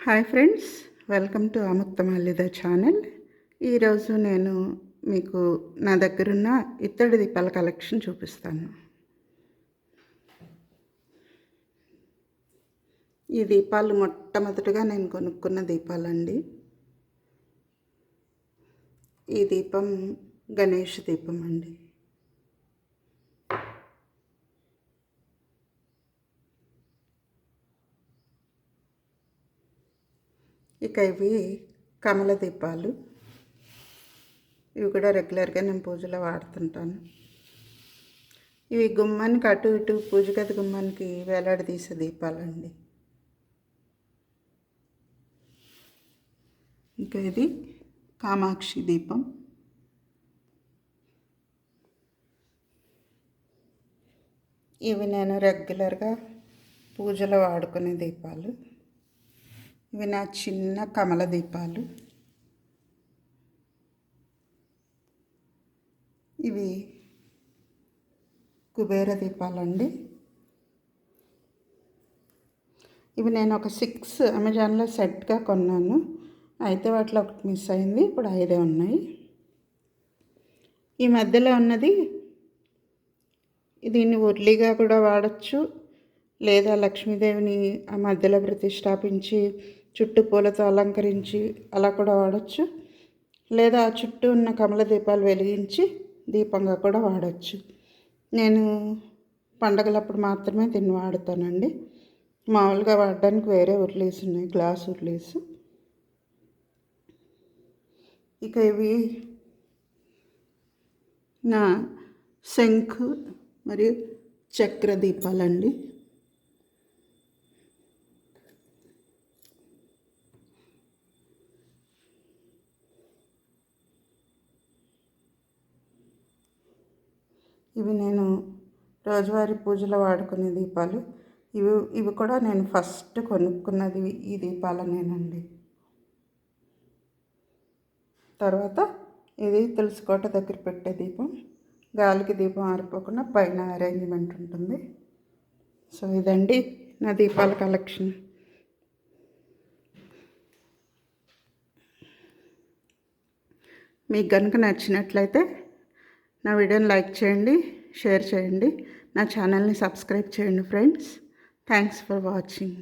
Hi friends, welcome to Amuktamalyada channel. ఈరోజు నేను మీకు నా దగ్గరున్న ఇత్తడి దీపాల కలెక్షన్ చూపిస్తాను. ఈ దీపాలు మొట్టమొదటిగా నేను కొనుక్కున్న దీపాలండి. ఈ దీపం గణేష్ దీపం అండి. ఇక ఇవి కమల దీపాలు. ఇవి కూడా రెగ్యులర్గా నేను పూజలో వాడుతుంటాను. ఇవి గుమ్మానికి అటు ఇటు పూజ గది గుమ్మానికి వేలాడదీసే దీపాలండి. ఇంకా ఇది కామాక్షి దీపం. ఇవి నేను రెగ్యులర్గా పూజలో వాడుకునే దీపాలు. ఇవి నా చిన్న కమల దీపాలు. ఇవి కుబేర దీపాలండి. ఇవి నేను ఒక 6 అమెజాన్లో సెట్గా కొన్నాను. అయితే వాటిలో ఒకటి మిస్ అయింది. ఇప్పుడు 5 ఉన్నాయి. ఈ మధ్యలో ఉన్నది దీన్ని ఉర్లిగా కూడా వాడచ్చు, లేదా లక్ష్మీదేవిని ఆ మధ్యలో ప్రతిష్టాపించి చుట్టూ పూలతో అలంకరించి అలా కూడా వాడచ్చు, లేదా చుట్టూ ఉన్న కమల దీపాలు వెలిగించి దీపంగా కూడా వాడచ్చు. నేను పండగలప్పుడు మాత్రమే దీన్ని వాడుతానండి. మామూలుగా వాడడానికి వేరే ఉర్లీస్ ఉన్నాయి, గ్లాస్ ఉర్లీస్. ఇక ఇవి నా శంఖు మరియు చక్ర దీపాలండి. ఇవి నేను రోజువారీ పూజలో వాడుకునే దీపాలు. ఇవి కూడా నేను ఫస్ట్ కొనుక్కున్నది ఈ దీపాలనేనండి. తర్వాత ఇది తులసికోట దగ్గర పెట్టే దీపం. గాలికి దీపం ఆరిపోకుండా పైన అరేంజ్మెంట్ ఉంటుంది. సో ఇదండి నా దీపాల కలెక్షన్. మీకు కనుక నచ్చినట్లయితే నా వీడియోని లైక్ చేయండి, షేర్ చేయండి, నా ఛానల్ని సబ్స్క్రైబ్ చేయండి ఫ్రెండ్స్. Thanks for watching.